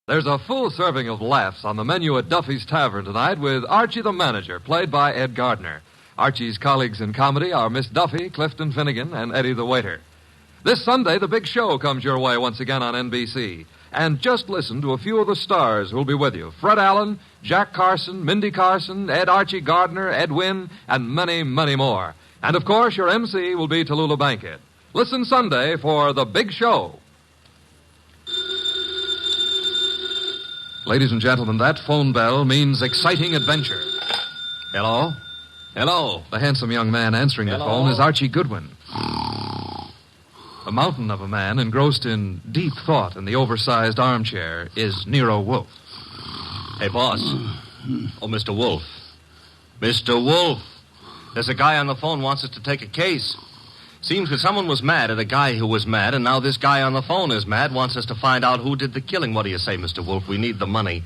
There's a full serving of laughs on the menu at Duffy's Tavern tonight with Archie the Manager, played by Ed Gardner. Archie's colleagues in comedy are Miss Duffy, Clifton Finnegan, and Eddie the Waiter. This Sunday, the big show comes your way once again on NBC. And just listen to a few of the stars who'll be with you. Fred Allen, Jack Carson, Mindy Carson, Ed Archie Gardner, Ed Wynn, and many, many more. And, of course, your MC will be Tallulah Bankhead. Listen Sunday for the big show. Ladies and gentlemen, that phone bell means exciting adventure. Hello? Hello? The handsome young man answering the phone is Archie Goodwin. A mountain of a man engrossed in deep thought in the oversized armchair is Nero Wolfe. Hey, boss. Oh, Mr. Wolfe. Mr. Wolfe. There's a guy on the phone wants us to take a case. Seems that someone was mad at a guy who was mad, and now this guy on the phone is mad, wants us to find out who did the killing. What do you say, Mr. Wolfe? We need the money.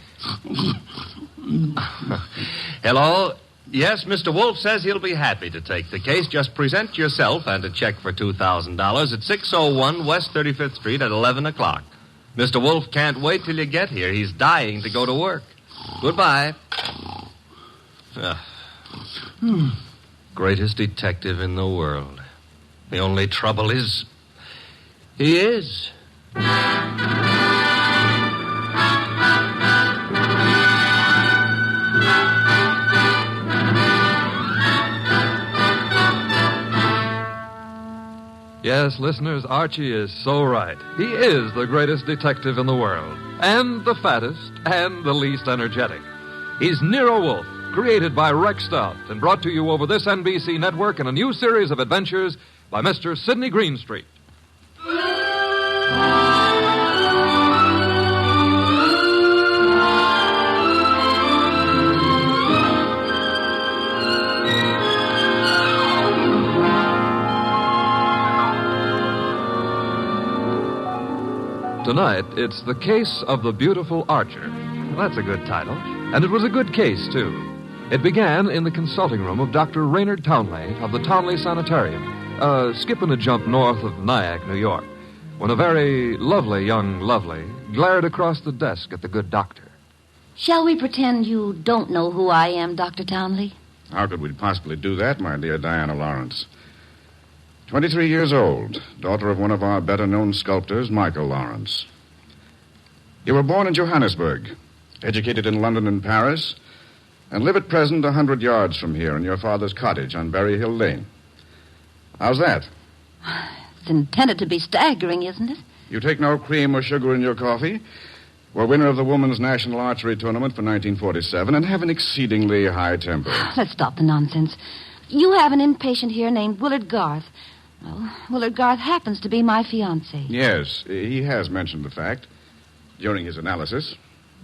Hello? Yes, Mr. Wolfe says he'll be happy to take the case. Just present yourself and a check for $2,000 at 601 West 35th Street at 11 o'clock. Mr. Wolfe can't wait till you get here. He's dying to go to work. Goodbye. Greatest detective in the world. The only trouble is, he is. Yes, listeners, Archie is so right. He is the greatest detective in the world, and the fattest, and the least energetic. He's Nero Wolfe, created by Rex Stout, and brought to you over this NBC network in a new series of adventures by Mr. Sidney Greenstreet. Tonight, it's The Case of the Beautiful Archer. That's a good title. And it was a good case, too. It began in the consulting room of Dr. Raynard Townley of the Townley Sanitarium, skipping a jump north of Nyack, New York, when a very lovely young lovely glared across the desk at the good doctor. Shall we pretend you don't know who I am, Dr. Townley? How could we possibly do that, my dear Diana Lawrence? 23 years old, daughter of one of our better-known sculptors, Michael Lawrence. You were born in Johannesburg, educated in London and Paris, and live at present 100 yards from here in your father's cottage on Berry Hill Lane. How's that? It's intended to be staggering, isn't it? You take no cream or sugar in your coffee, were winner of the Women's National Archery Tournament for 1947, and have an exceedingly high temper. Let's stop the nonsense. You have an inpatient here named Willard Garth. Well, Willard Garth happens to be my fiancé. Yes, he has mentioned the fact during his analysis.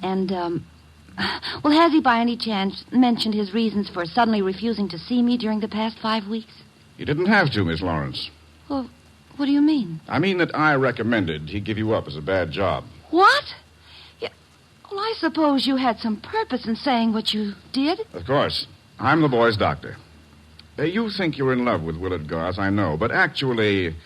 And, well, has he by any chance mentioned his reasons for suddenly refusing to see me during the past 5 weeks? He didn't have to, Miss Lawrence. Well, what do you mean? I mean that I recommended he give you up as a bad job. What? Well, I suppose you had some purpose in saying what you did. Of course. I'm the boy's doctor. You think you're in love with Willard Garth, I know, but actually,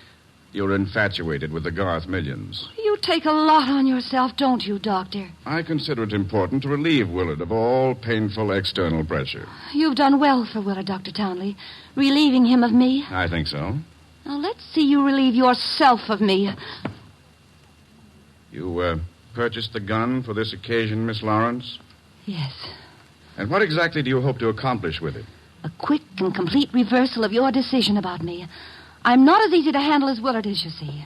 you're infatuated with the Garth millions. You take a lot on yourself, don't you, Doctor? I consider it important to relieve Willard of all painful external pressure. You've done well for Willard, Dr. Townley, relieving him of me. I think so. Now, let's see you relieve yourself of me. You, purchased the gun for this occasion, Miss Lawrence? Yes. And what exactly do you hope to accomplish with it? A quick and complete reversal of your decision about me. I'm not as easy to handle as Willard is, you see.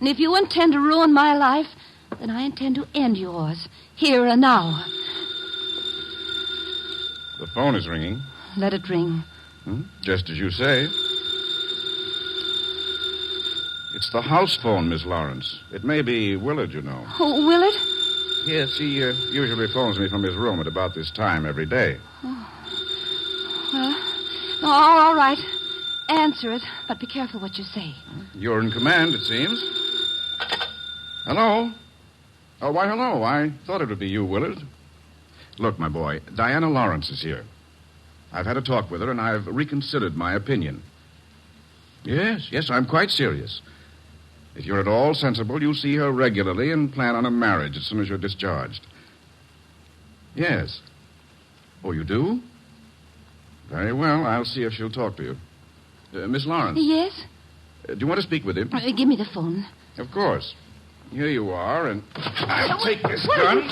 And if you intend to ruin my life, then I intend to end yours, here and now. The phone is ringing. Let it ring. Just as you say. It's the house phone, Miss Lawrence. It may be Willard, you know. Oh, Willard? Yes, he usually phones me from his room at about this time every day. Well, all right. Answer it, but be careful what you say. You're in command, it seems. Hello? Oh, why, hello. I thought it would be you, Willard. Look, my boy, Diana Lawrence is here. I've had a talk with her, and I've reconsidered my opinion. Yes, I'm quite serious. If you're at all sensible, you'll see her regularly and plan on a marriage as soon as you're discharged. Yes. Oh, you do? Very well. I'll see if she'll talk to you. Miss Lawrence. Yes? Do you want to speak with him? Give me the phone. Of course. Here you are, and I'll take this gun.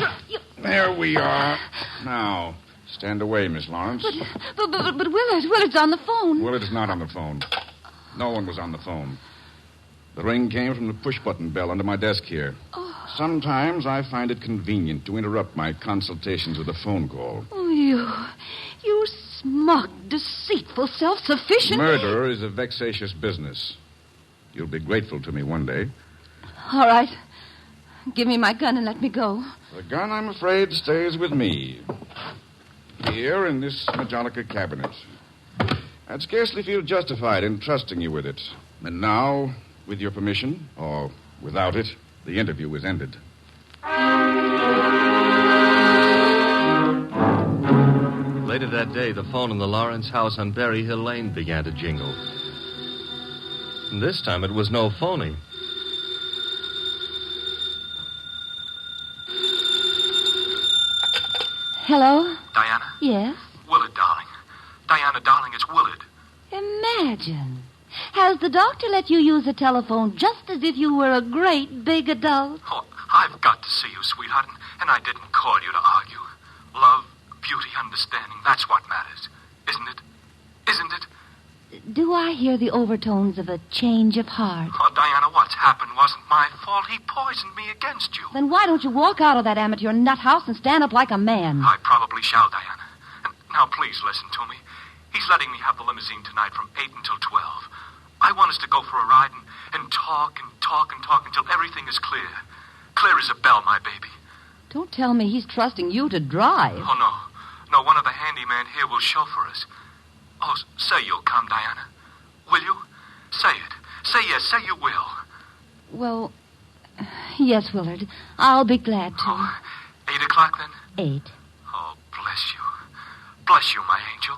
There we are. Now, stand away, Miss Lawrence. But Willard's on the phone. Willard is not on the phone. No one was on the phone. The ring came from the push-button bell under my desk here. Oh. Sometimes I find it convenient to interrupt my consultations with a phone call. Oh, you smug, deceitful, self-sufficient... Murder is a vexatious business. You'll be grateful to me one day. All right. Give me my gun and let me go. The gun, I'm afraid, stays with me. Here in this Majolica cabinet. I'd scarcely feel justified in trusting you with it. And now, with your permission, or without it, the interview is ended. Later that day, the phone in the Lawrence house on Berry Hill Lane began to jingle. And this time it was no phony. Hello? Diana? Yes? Willard, darling. Diana, darling, it's Willard. Imagine. Has the doctor let you use the telephone just as if you were a great big adult? Oh, I've got to see you, sweetheart, and I didn't call you to argue. Love, beauty, understanding, that's what matters. Isn't it? Isn't it? Do I hear the overtones of a change of heart? Oh, Diana, what's happened wasn't my fault. He poisoned me against you. Then why don't you walk out of that amateur nut house and stand up like a man? I probably shall, Diana. And now, please listen to me. He's letting me have the limousine tonight from 8 until 12. I want us to go for a ride and talk and talk and talk until everything is clear. Clear as a bell, my baby. Don't tell me he's trusting you to drive. Oh, no. No, one of the handyman here will chauffeur us. Oh, say you'll come, Diana. Will you? Say it. Say yes. Say you will. Well, yes, Willard. I'll be glad to. Oh, 8 o'clock, then? 8. Oh, bless you. Bless you, my angel.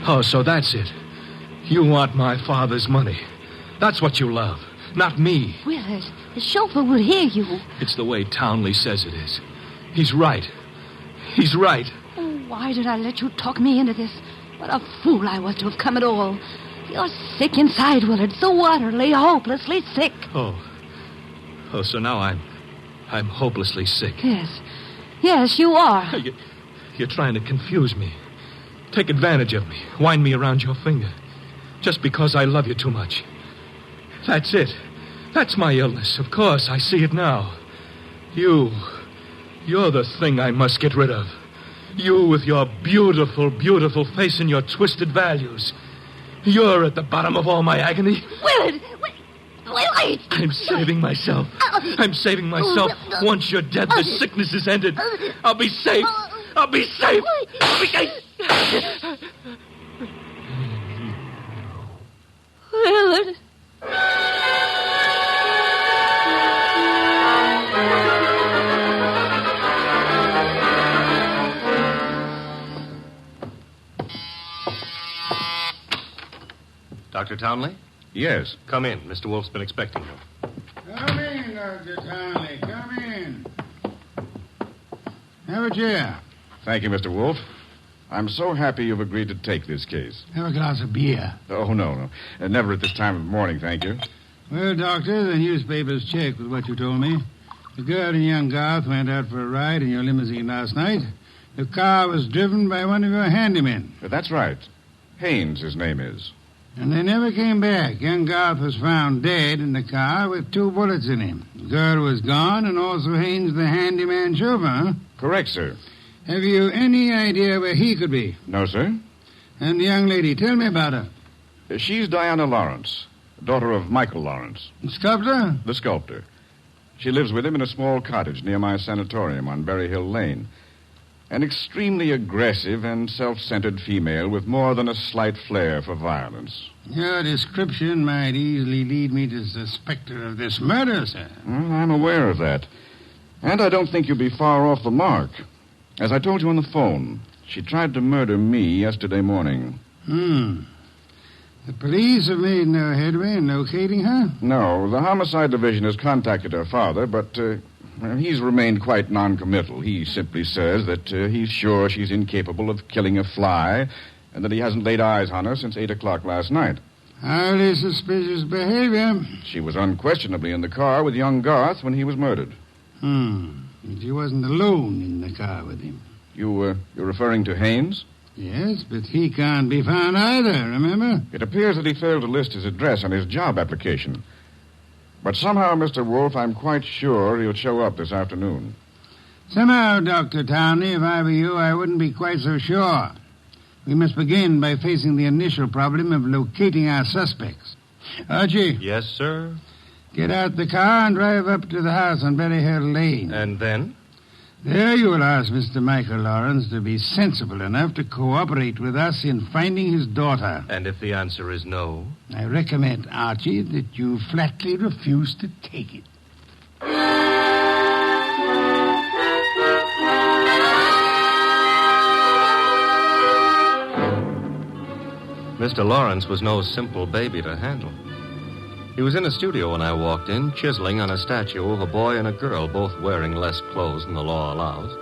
Oh, so that's it. You want my father's money. That's what you love, not me. Willard, the chauffeur will hear you. It's the way Townley says it is. He's right. He's right. Oh, why did I let you talk me into this? What a fool I was to have come at all. You're sick inside, Willard, so utterly, hopelessly sick. Oh, so now I'm hopelessly sick. Yes, you are. You're trying to confuse me. Take advantage of me. Wind me around your finger. Just because I love you too much. That's it. That's my illness. Of course, I see it now. You're the thing I must get rid of. You with your beautiful, beautiful face and your twisted values. You're at the bottom of all my agony. Willard! Willard! I'm saving myself. I'm saving myself. Once you're dead, the sickness is ended. I'll be safe. I'll be safe. I'll be safe. Willard. Dr. Townley? Yes. Come in. Mr. Wolfe's been expecting you. Come in, Dr. Townley. Come in. Have a chair. Thank you, Mr. Wolfe. I'm so happy you've agreed to take this case. Have a glass of beer. Oh, no. Never at this time of morning, thank you. Well, Doctor, the newspapers check with what you told me. The girl and young Garth went out for a ride in your limousine last night. The car was driven by one of your handymen. That's right. Haynes, his name is. And they never came back. Young Garth was found dead in the car with 2 bullets in him. The girl was gone, and also Haynes, the handyman chauffeur, huh? Correct, sir. Have you any idea where he could be? No, sir. And the young lady, tell me about her. She's Diana Lawrence, daughter of Michael Lawrence. The sculptor? The sculptor. She lives with him in a small cottage near my sanatorium on Berry Hill Lane. An extremely aggressive and self-centered female with more than a slight flair for violence. Your description might easily lead me to suspect her of this murder, sir. Well, I'm aware of that. And I don't think you'll be far off the mark. As I told you on the phone, she tried to murder me yesterday morning. The police have made no headway in locating her? No, the homicide division has contacted her father, but he's remained quite noncommittal. He simply says that he's sure she's incapable of killing a fly and that he hasn't laid eyes on her since 8 o'clock last night. Highly suspicious behavior. She was unquestionably in the car with young Garth when he was murdered. But she wasn't alone in the car with him. You're referring to Haynes? Yes, but he can't be found either, remember? It appears that he failed to list his address on his job application. But somehow, Mr. Wolfe, I'm quite sure he'll show up this afternoon. Somehow, Dr. Townley, if I were you, I wouldn't be quite so sure. We must begin by facing the initial problem of locating our suspects. Archie, Yes, sir. get out the car and drive up to the house on Berry Hill Lane. And then? There you will ask Mr. Michael Lawrence to be sensible enough to cooperate with us in finding his daughter. And if the answer is no? I recommend, Archie, that you flatly refuse to take it. Mr. Lawrence was no simple baby to handle. He was in a studio when I walked in, chiseling on a statue of a boy and a girl, both wearing less clothes than the law allows.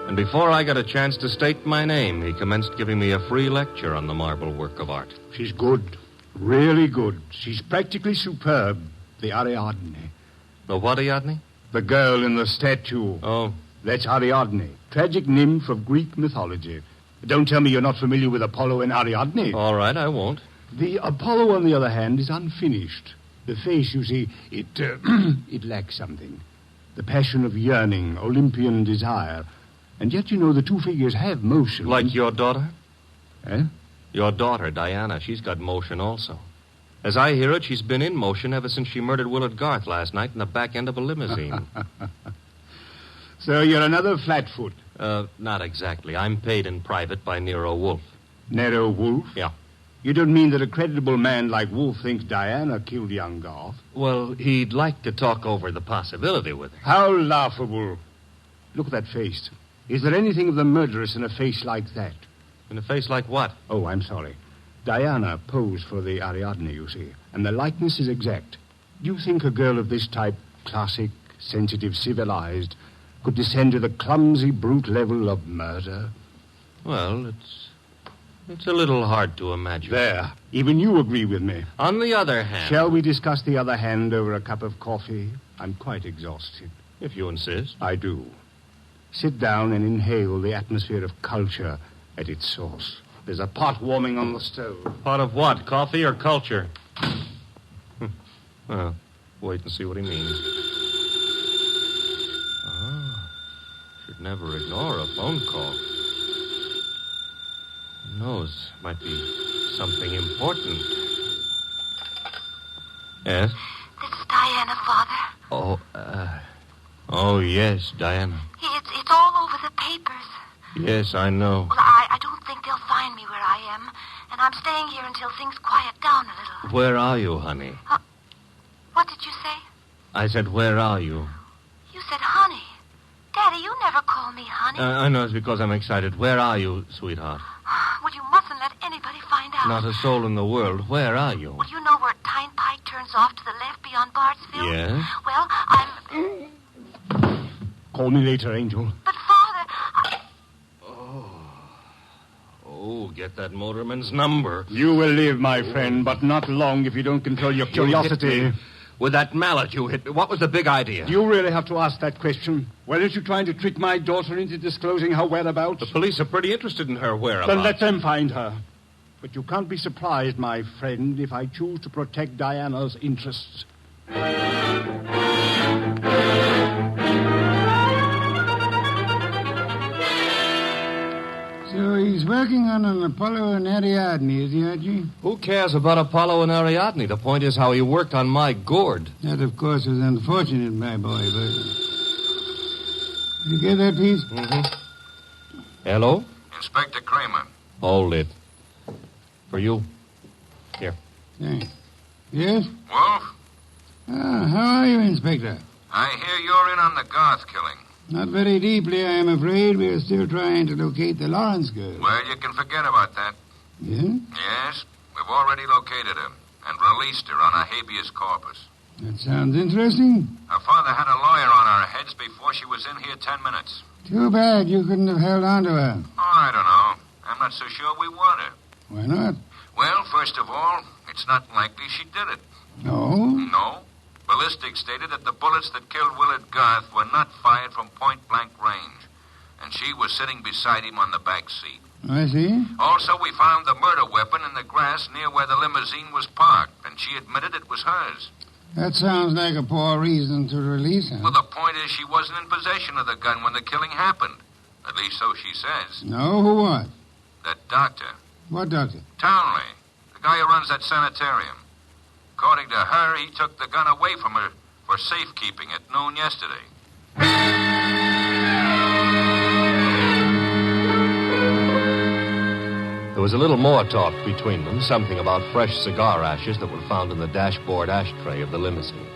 And before I got a chance to state my name, he commenced giving me a free lecture on the marble work of art. She's good. Really good. She's practically superb. The Ariadne. The what, Ariadne? The girl in the statue. Oh. That's Ariadne. Tragic nymph of Greek mythology. Don't tell me you're not familiar with Apollo and Ariadne. All right, I won't. The Apollo, on the other hand, is unfinished. The face, you see, it lacks something. The passion of yearning, Olympian desire. And yet, you know, the two figures have motion. Like your daughter? Eh? Your daughter, Diana, she's got motion also. As I hear it, she's been in motion ever since she murdered Willard Garth last night in the back end of a limousine. So you're another flatfoot. Not exactly. I'm paid in private by Nero Wolfe. Nero Wolfe? Yeah. You don't mean that a creditable man like Wolfe thinks Diana killed young Garth? Well, he'd like to talk over the possibility with her. How laughable. Look at that face. Is there anything of the murderess in a face like that? In a face like what? Oh, I'm sorry. Diana posed for the Ariadne, you see, and the likeness is exact. Do you think a girl of this type, classic, sensitive, civilized, could descend to the clumsy, brute level of murder? Well, it's a little hard to imagine. There. Even you agree with me. On the other hand... Shall we discuss the other hand over a cup of coffee? I'm quite exhausted. If you insist. I do. Sit down and inhale the atmosphere of culture at its source. There's a pot warming on the stove. Pot of what? Coffee or culture? Well, wait and see what he means. Should never ignore a phone call. Who knows? Might be something important. Yes? This is Diana, Father. Oh, yes, Diana. It's all over the papers. Yes, I know. Well, I don't think they'll find me where I am, and I'm staying here until things quiet down a little. Where are you, honey? What did you say? I said, where are you? You said honey. Daddy, you never call me honey. I know it's because I'm excited. Where are you, sweetheart? Well, you mustn't let anybody find out. Not a soul in the world. Where are you? Well, you know where Tyne Pike turns off to the left beyond Bartsville? Yes? Well, I'm... Call me later, Angel. But, Father, Oh, get that motorman's number. You will live, my friend, but not long if you don't control your curiosity. You hit me. With that mallet you hit me. What was the big idea? Do you really have to ask that question? Weren't you trying to trick my daughter into disclosing her whereabouts? The police are pretty interested in her whereabouts. Then let them find her. But you can't be surprised, my friend, if I choose to protect Diana's interests. So he's working on an Apollo and Ariadne, is he, Archie? Who cares about Apollo and Ariadne? The point is how he worked on my gourd. That, of course, was unfortunate, my boy, but... Did you get that piece? Mm-hmm. Hello? Inspector Kramer. Hold it. For you. Here. Thanks. Yes? Wolf, How are you, Inspector? I hear you're in on the Garth killing. Not very deeply, I am afraid. We are still trying to locate the Lawrence girl. Well, you can forget about that. Yeah? Yes, we've already located her and released her on a habeas corpus. That sounds interesting. Her father had a lawyer on our heads before she was in here 10 minutes. Too bad you couldn't have held on to her. Oh, I don't know. I'm not so sure we want her. Why not? Well, first of all, it's not likely she did it. No? No. Ballistics stated that the bullets that killed Willard Garth were not fired from point-blank range. And she was sitting beside him on the back seat. I see. Also, we found the murder weapon in the grass near where the limousine was parked, and she admitted it was hers. That sounds like a poor reason to release her. Well, the point is she wasn't in possession of the gun when the killing happened. At least so she says. No, who was? That doctor, What doctor? Townley, the guy who runs that sanitarium. According to her, he took the gun away from her for safekeeping at noon yesterday. There was a little more talk between them, something about fresh cigar ashes that were found in the dashboard ashtray of the limousine.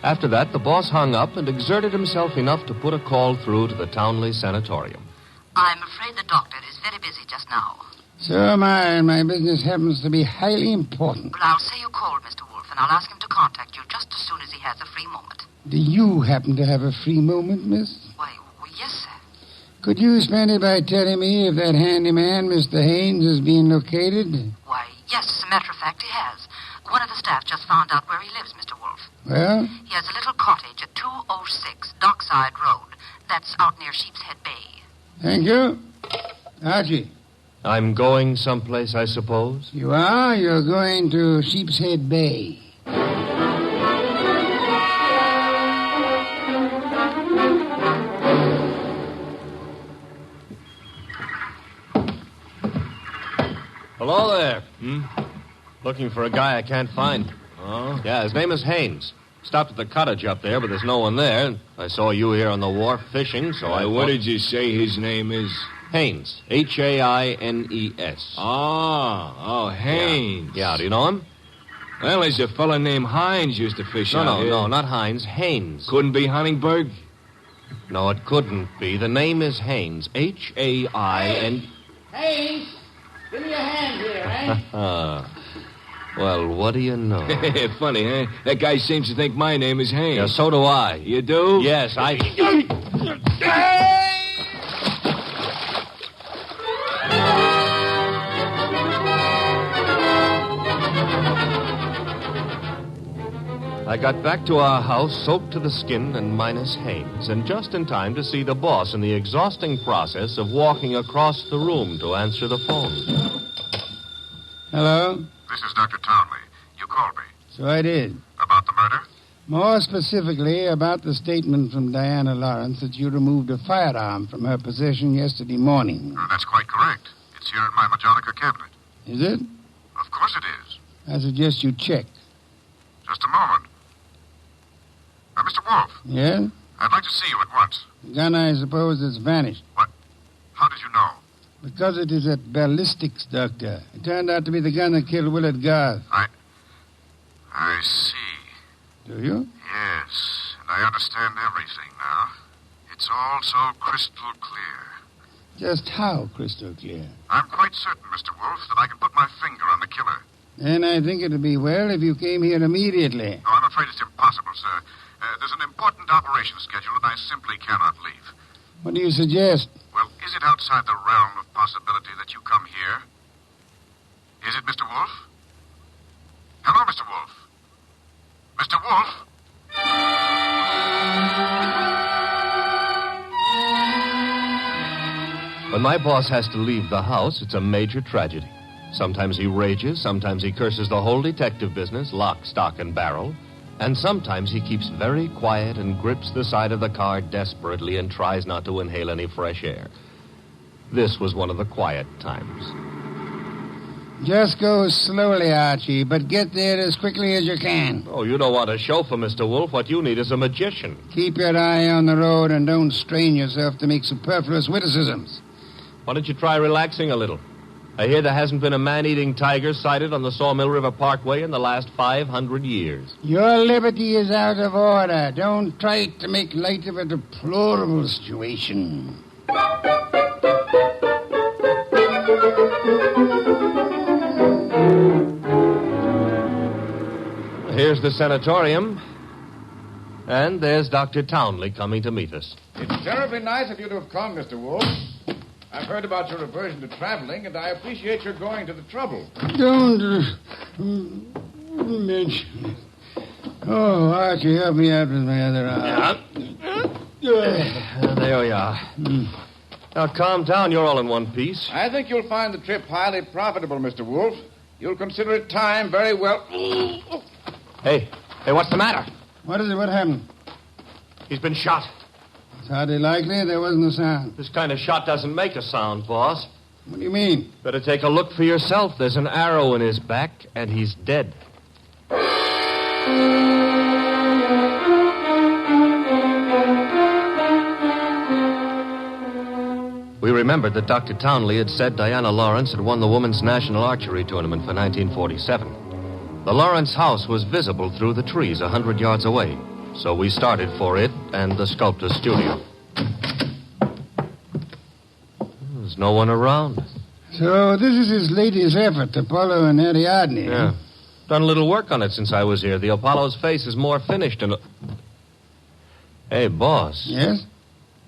After that, the boss hung up and exerted himself enough to put a call through to the Townley Sanatorium. I'm afraid the doctor is very busy just now. So am I, and my business happens to be highly important. But I'll say you called, Mr. Wolfe, and I'll ask him to contact you just as soon as he has a free moment. Do you happen to have a free moment, miss? Why, well, yes, sir. Could you spend it by telling me if that handyman, Mr. Haynes, has been located? Why, yes, as a matter of fact, he has. One of the staff just found out where he lives, Mr. Wolfe. Well? He has a little cottage at 206 Dockside Road. That's out near Sheepshead Bay. Thank you. Archie. I'm going someplace, I suppose? You are? You're going to Sheepshead Bay. Hello there. Looking for a guy I can't find. Oh? Yeah, his name is Haynes. Stopped at the cottage up there, but there's no one there. I saw you here on the wharf fishing, so I... What did you say his name is? Haynes. Haines. Oh, Haynes. Yeah, do you know him? Well, there's a fella named Hines used to fish out here. No, not Hines. Haynes. Couldn't be Huntingburg? No, it couldn't be. The name is Haynes. Hain... Haynes, give me a hand here, eh? Well, what do you know? Funny, huh? That guy seems to think my name is Haynes. Yeah, so do I. You do? Yes, I... I got back to our house soaked to the skin and minus Haynes, and just in time to see the boss in the exhausting process of walking across the room to answer the phone. Hello? This is Dr. Townley. You called me. So I did. About the murder? More specifically, about the statement from Diana Lawrence that you removed a firearm from her possession yesterday morning. That's quite correct. It's here in my Majonica cabinet. Is it? Of course it is. I suggest you check. Just a moment. Mr. Wolfe, Yeah? I'd like to see you at once. The gun, I suppose, has vanished. What? How did you know? Because it is at ballistics, Doctor. It turned out to be the gun that killed Willard Garth. I see. Do you? Yes, and I understand everything now. It's all so crystal clear. Just how crystal clear? I'm quite certain, Mr. Wolfe, that I can put my finger on the killer. Then I think it would be well if you came here immediately. No, I'm afraid it's impossible, sir. There's an important operation scheduled, and I simply cannot leave. What do you suggest? Well, is it outside the realm of possibility that you come here? Is it, Mr. Wolfe? Hello, Mr. Wolfe? Mr. Wolfe? When my boss has to leave the house, it's a major tragedy. Sometimes he rages, sometimes he curses the whole detective business, lock, stock, and barrel. And sometimes he keeps very quiet and grips the side of the car desperately and tries not to inhale any fresh air. This was one of the quiet times. Just go slowly, Archie, but get there as quickly as you can. Oh, you don't want a chauffeur, Mr. Wolfe. What you need is a magician. Keep your eye on the road and don't strain yourself to make superfluous witticisms. Why don't you try relaxing a little? I hear there hasn't been a man-eating tiger sighted on the Sawmill River Parkway in the last 500 years. Your liberty is out of order. Don't try to make light of a deplorable situation. Here's the sanatorium. And there's Dr. Townley coming to meet us. It's terribly nice of you to have come, Mr. Wolfe. I've heard about your aversion to traveling, and I appreciate your going to the trouble. Don't mention it. Oh, Archie, help me out with my other arm. There we are. Now, calm down. You're all in one piece. I think you'll find the trip highly profitable, Mr. Wolfe. You'll consider it time very well. Hey, what's the matter? What is it? What happened? He's been shot. It's hardly likely. There wasn't a sound. This kind of shot doesn't make a sound, boss. What do you mean? Better take a look for yourself. There's an arrow in his back, and he's dead. We remembered that Dr. Townley had said Diana Lawrence had won the Women's National Archery Tournament for 1947. The Lawrence house was visible through the trees 100 yards away, so we started for it and the sculptor's studio. There's no one around. So this is his latest effort, Apollo and Ariadne. Yeah. Done a little work on it since I was here. The Apollo's face is more finished and... Hey, boss. Yes?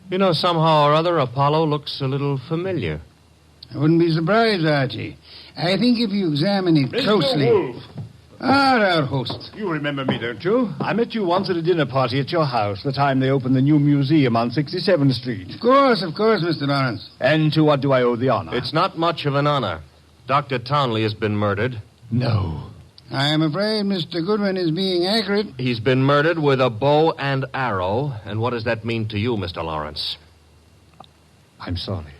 You know, somehow or other, Apollo looks a little familiar. I wouldn't be surprised, Archie. I think if you examine it closely... Mr. Wolfe. Our host. You remember me, don't you? I met you once at a dinner party at your house, the time they opened the new museum on 67th Street. Of course, Mr. Lawrence. And to what do I owe the honor? It's not much of an honor. Dr. Townley has been murdered. No. I am afraid Mr. Goodwin is being accurate. He's been murdered with a bow and arrow. And what does that mean to you, Mr. Lawrence? I'm sorry.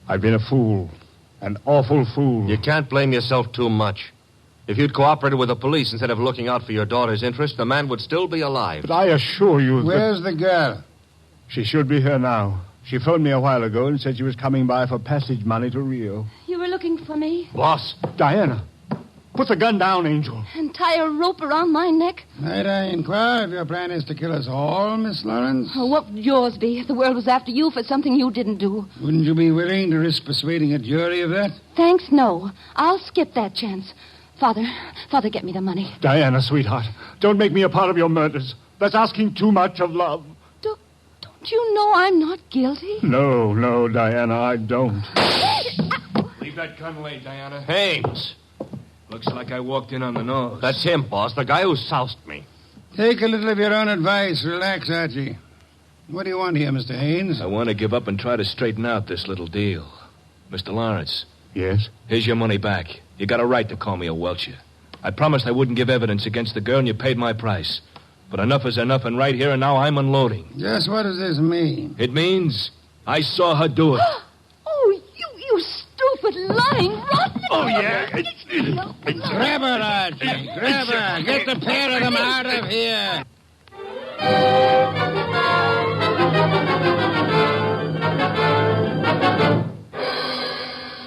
I've been a fool. An awful fool. You can't blame yourself too much. If you'd cooperated with the police instead of looking out for your daughter's interest, the man would still be alive. But I assure you that... Where's the girl? She should be here now. She phoned me a while ago and said she was coming by for passage money to Rio. You were looking for me? Boss. Diana, put the gun down, Angel. And tie a rope around my neck? Might I inquire if your plan is to kill us all, Miss Lawrence? Oh, what would yours be if the world was after you for something you didn't do? Wouldn't you be willing to risk persuading a jury of that? Thanks, no. I'll skip that chance. Father, get me the money. Diana, sweetheart, don't make me a part of your murders. That's asking too much of love. Don't you know I'm not guilty? No, Diana, I don't. Leave that gun away, Diana. Haynes. Looks like I walked in on the nose. That's him, boss, the guy who soused me. Take a little of your own advice. Relax, Archie. What do you want here, Mr. Haynes? I want to give up and try to straighten out this little deal. Mr. Lawrence. Yes? Here's your money back. You got a right to call me a welcher. I promised I wouldn't give evidence against the girl, and you paid my price. But enough is enough, and right here and now I'm unloading. Just what does this mean? It means I saw her do it. Oh, you stupid, lying, rotten... Oh, yeah. Grab her, Archie. Grab her. Get the pair of them out of here.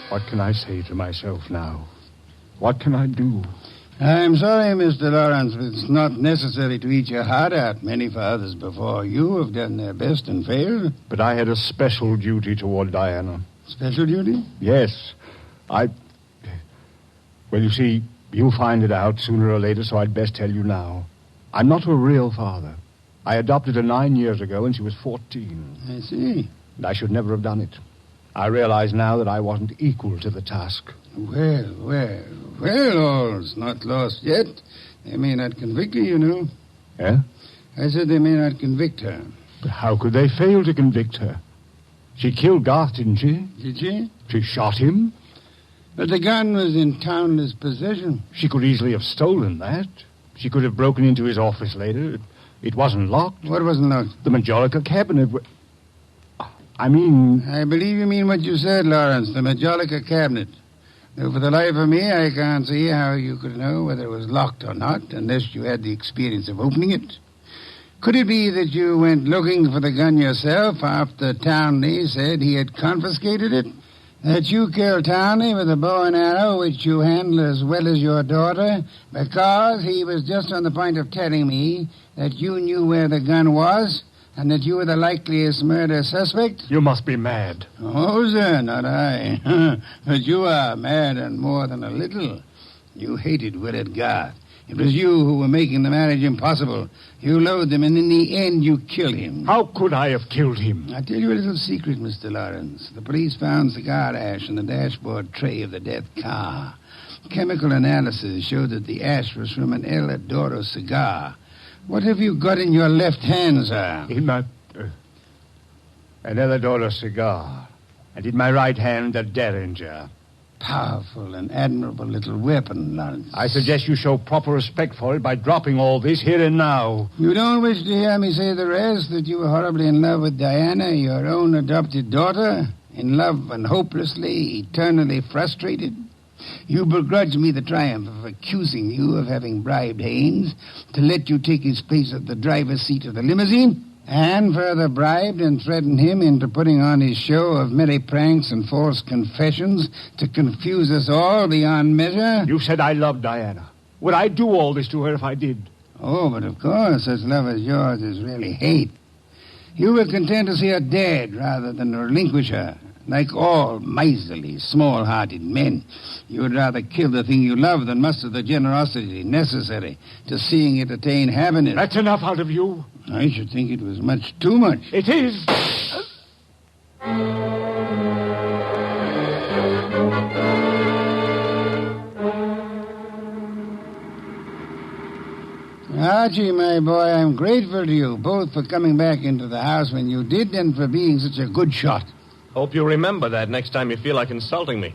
What can I say to myself now? What can I do? I'm sorry, Mr. Lawrence, but it's not necessary to eat your heart out. Many fathers before you have done their best and failed. But I had a special duty toward Diana. Special duty? Yes. Well, you see, you'll find it out sooner or later, so I'd best tell you now. I'm not a real father. I adopted her 9 years ago, and she was 14. I see. And I should never have done it. I realize now that I wasn't equal to the task. Well, all's not lost yet. They may not convict her, you know. Eh? I said they may not convict her. But how could they fail to convict her? She killed Garth, didn't she? Did she? She shot him. But the gun was in Townley's possession. She could easily have stolen that. She could have broken into his office later. It wasn't locked. What wasn't locked? The Majolica cabinet. I mean... I believe you mean what you said, Lawrence, the Majolica cabinet. Though for the life of me, I can't see how you could know whether it was locked or not, unless you had the experience of opening it. Could it be that you went looking for the gun yourself after Townley said he had confiscated it? That you killed Townley with a bow and arrow, which you handle as well as your daughter, because he was just on the point of telling me that you knew where the gun was and that you were the likeliest murder suspect? You must be mad. Oh, sir, not I. But you are mad and more than a little. You hated Willard Garth. It was you who were making the marriage impossible. You loathed him, and in the end, you killed him. How could I have killed him? I'll tell you a little secret, Mr. Lawrence. The police found cigar ash in the dashboard tray of the death car. Chemical analysis showed that the ash was from an El Adoro cigar. What have you got in your left hand, sir? In my... an Eladora cigar. And in my right hand, a derringer. Powerful and admirable little weapon, Lawrence. I suggest you show proper respect for it by dropping all this here and now. You don't wish to hear me say the rest, that you were horribly in love with Diana, your own adopted daughter? In love and hopelessly, eternally frustrated? You begrudge me the triumph of accusing you of having bribed Haynes to let you take his place at the driver's seat of the limousine? And further bribed and threatened him into putting on his show of merry pranks and false confessions to confuse us all beyond measure? You said I loved Diana. Would I do all this to her if I did? Oh, but of course, such love as yours is really hate. You were content to see her dead rather than relinquish her. Like all miserly, small-hearted men, you would rather kill the thing you love than muster the generosity necessary to seeing it attain happiness. That's enough out of you. I should think it was much too much. It is. Archie, my boy, I'm grateful to you, both for coming back into the house when you did and for being such a good shot. Hope you remember that next time you feel like insulting me.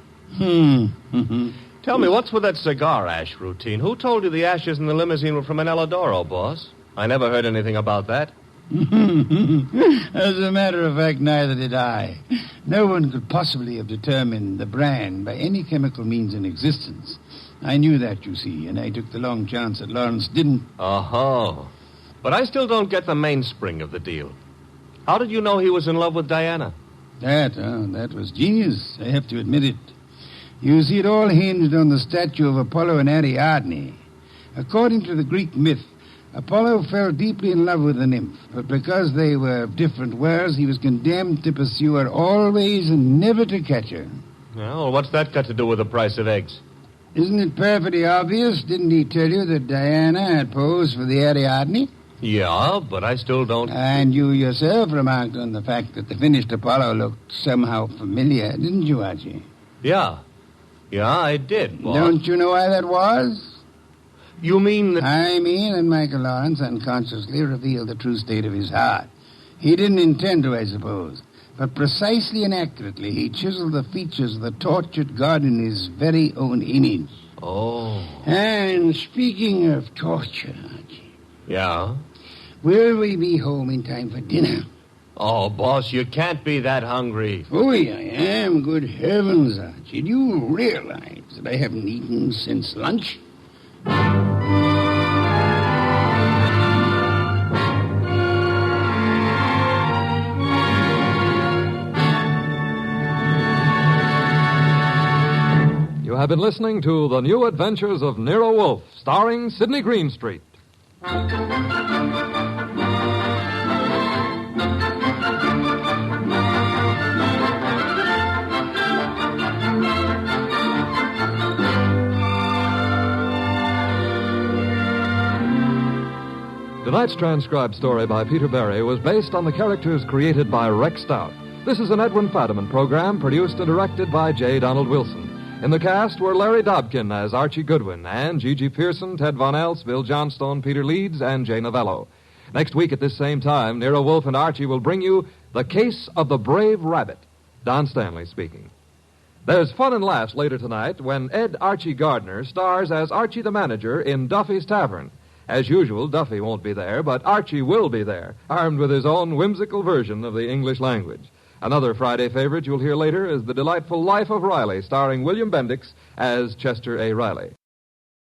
Tell me, what's with that cigar ash routine? Who told you the ashes in the limousine were from an Eladoro, boss? I never heard anything about that. As a matter of fact, neither did I. No one could possibly have determined the brand by any chemical means in existence. I knew that, you see, and I took the long chance that Lawrence didn't. Oh. But I still don't get the mainspring of the deal. How did you know he was in love with Diana? That was genius, I have to admit it. You see, it all hinged on the statue of Apollo and Ariadne. According to the Greek myth, Apollo fell deeply in love with the nymph, but because they were of different worlds, he was condemned to pursue her always and never to catch her. Well, what's that got to do with the price of eggs? Isn't it perfectly obvious? Didn't he tell you that Diana had posed for the Ariadne? Yeah, but I still don't... And you yourself remarked on the fact that the finished Apollo looked somehow familiar, didn't you, Archie? Yeah, I did, boss. Don't you know why that was? You mean that... I mean that Michael Lawrence unconsciously revealed the true state of his heart. He didn't intend to, I suppose. But precisely and accurately, he chiseled the features of the tortured God in his very own image. Oh. And speaking of torture, Archie... Yeah? Will we be home in time for dinner? Oh, boss, you can't be that hungry. Oh, I am. Good heavens, Archie. Do you realize that I haven't eaten since lunch? You have been listening to The New Adventures of Nero Wolfe, starring Sidney Greenstreet. Tonight's transcribed story by Peter Berry was based on the characters created by Rex Stout. This is an Edwin Fadiman program produced and directed by J. Donald Wilson. In the cast were Larry Dobkin as Archie Goodwin and Gigi Pearson, Ted Von Elst, Bill Johnstone, Peter Leeds, and Jay Novello. Next week at this same time, Nero Wolfe and Archie will bring you The Case of the Brave Rabbit. Don Stanley speaking. There's fun and laughs later tonight when Ed Archie Gardner stars as Archie the manager in Duffy's Tavern. As usual, Duffy won't be there, but Archie will be there, armed with his own whimsical version of the English language. Another Friday favorite you'll hear later is The Delightful Life of Riley, starring William Bendix as Chester A. Riley.